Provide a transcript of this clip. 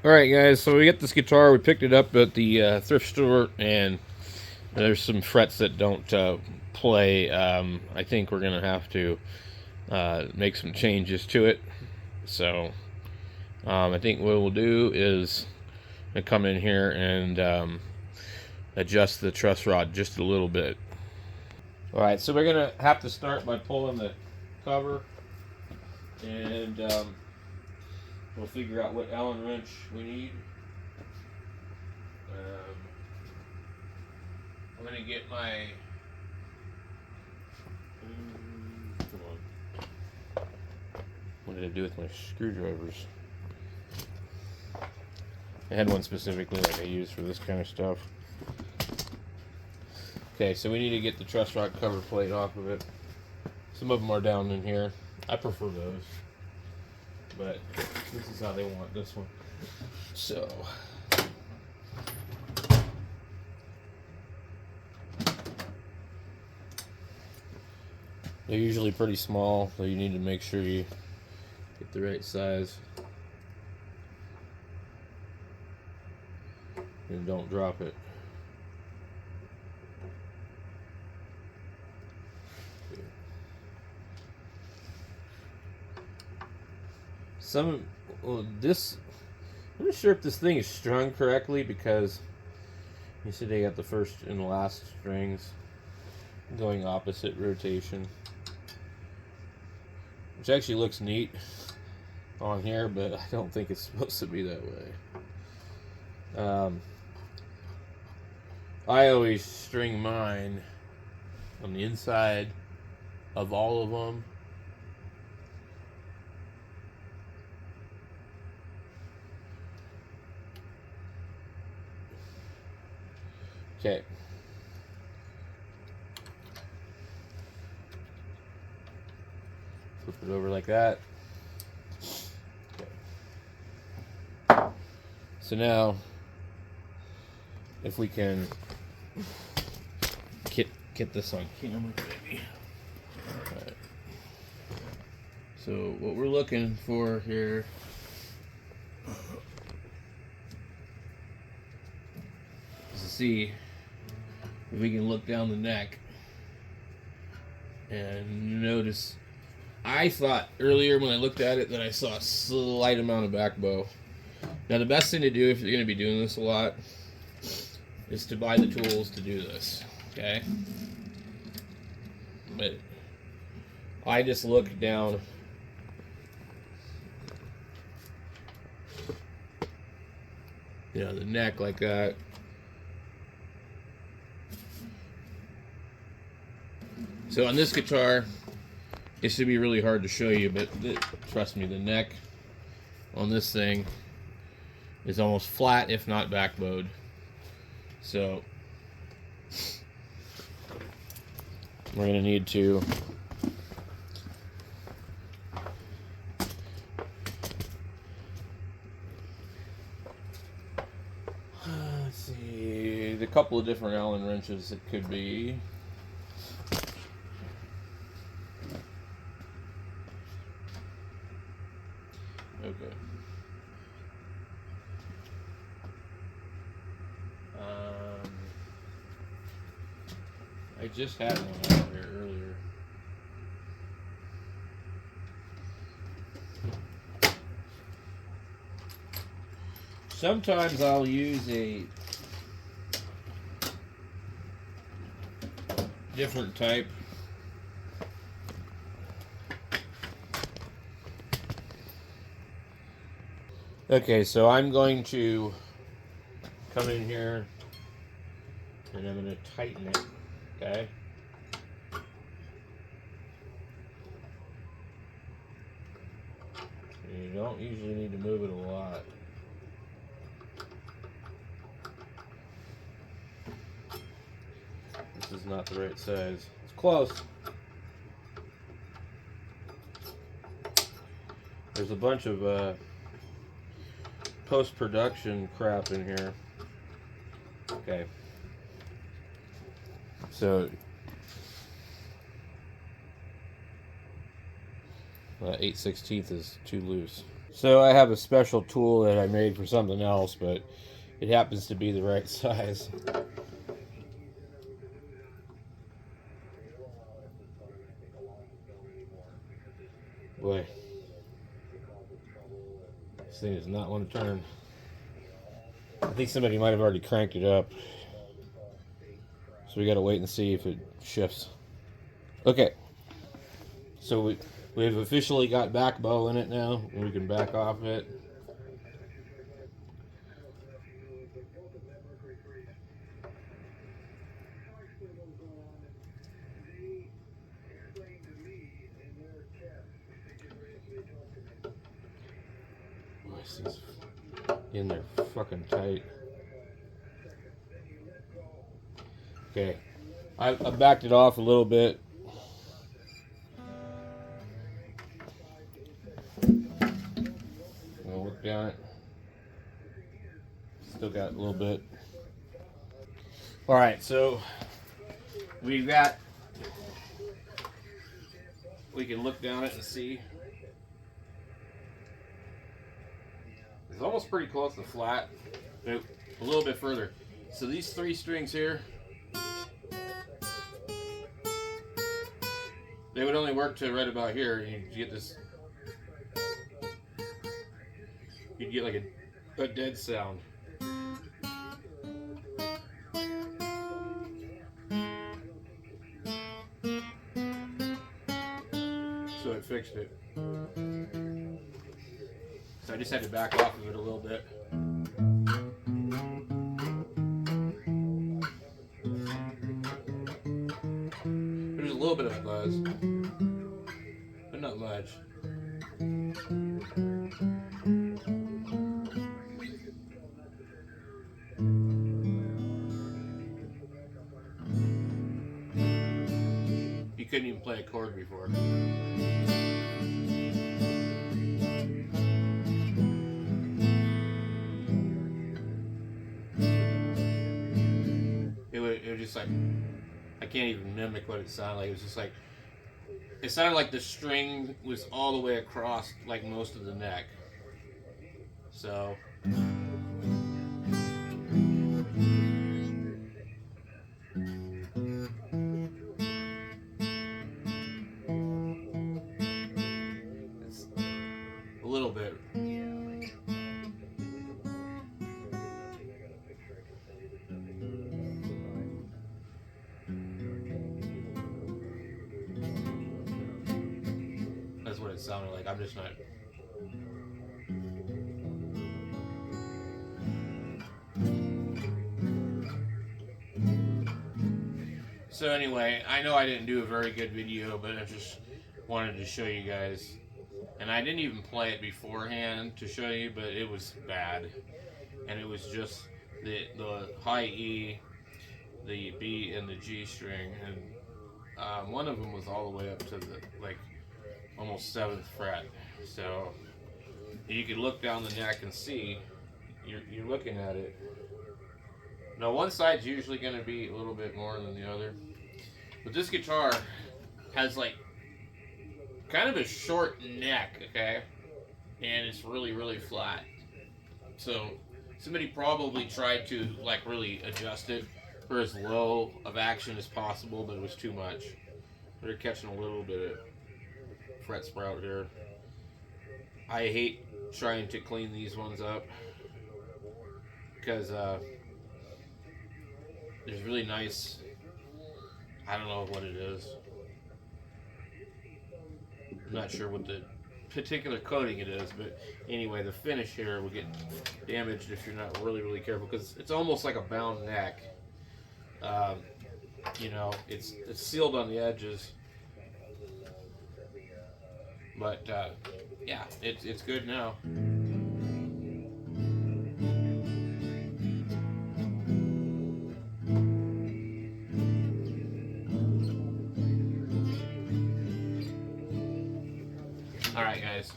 Alright guys, so we got this guitar. We picked it up at the thrift store, and there's some frets that don't play. I think we're going to have to make some changes to it. So I think what we'll do is come in here and adjust the truss rod just a little bit. Alright, so we're going to have to start by pulling the cover, and we'll figure out what Allen wrench we need. I'm going to get my... come on. What did I do with my screwdrivers? I had one specifically like I use for this kind of stuff. Okay, so we need to get the truss rod cover plate off of it. Some of them are down in here. I prefer those, but this is how they want this one. So they're usually pretty small, so you need to make sure you get the right size and don't drop it. This, I'm not sure if this thing is strung correctly, because you see they got the first and the last strings going opposite rotation, which actually looks neat on here, but I don't think it's supposed to be that way. I always string mine on the inside of all of them. Okay. Flip it over like that. Okay. So now, if we can get this on camera, maybe. Alright. So what we're looking for here is to see if we can look down the neck and notice. I thought earlier when I looked at it that I saw a slight amount of back bow. Now the best thing to do if you're going to be doing this a lot is to buy the tools to do this, okay? But I just look down the neck like that. So on this guitar, it should be really hard to show you, but trust me, the neck on this thing is almost flat, if not backbowed. So we're going to need to let's see, the couple of different Allen wrenches it could be. Okay. I just had one out here earlier. Sometimes I'll use a different type. Okay, so I'm going to come in here and I'm going to tighten it, okay? You don't usually need to move it a lot. This is not the right size. It's close. There's a bunch of post-production crap in here. Okay. So 8/16 is too loose. So I have a special tool that I made for something else, but it happens to be the right size. Boy, this thing does not want to turn. I think somebody might have already cranked it up. So we gotta wait and see if it shifts. Okay, so we've officially got back bow in it now, and we can back off it. Oh, this thing's in there fucking tight. Okay, I backed it off a little bit. We'll look down it. Still got a little bit. All right, so we've got. We can look down it and see. It's almost pretty close to flat. A little bit further. So these 3 strings here, they would only work to right about here. You get this. You'd get like a dead sound. So it fixed it. So I just had to back off of it a little bit. There's a little bit of buzz, but not much. You couldn't even play a chord before. It was just like, I can't even mimic what it sounded like. It was just like, it sounded like the string was all the way across like most of the neck. So it's a little bit. That's what it sounded like. I'm just not. So anyway, I know I didn't do a very good video, but I just wanted to show you guys. And I didn't even play it beforehand to show you, but it was bad. And it was just the high E, the B, and the G string, and one of them was all the way up to the like almost 7th fret. So you could look down the neck and see you're looking at it. Now one side's usually going to be a little bit more than the other, but this guitar has like kind of a short neck, okay, and it's really flat. So somebody probably tried to like really adjust it for as low of action as possible, but it was too much. They're catching a little bit of fret sprout here. I hate trying to clean these ones up because there's really nice. I don't know what it is. I'm not sure what the particular coating it is, but anyway, the finish here will get damaged if you're not really careful because it's almost like a bound neck. You know, it's sealed on the edges, but yeah, it's good now. All right, guys.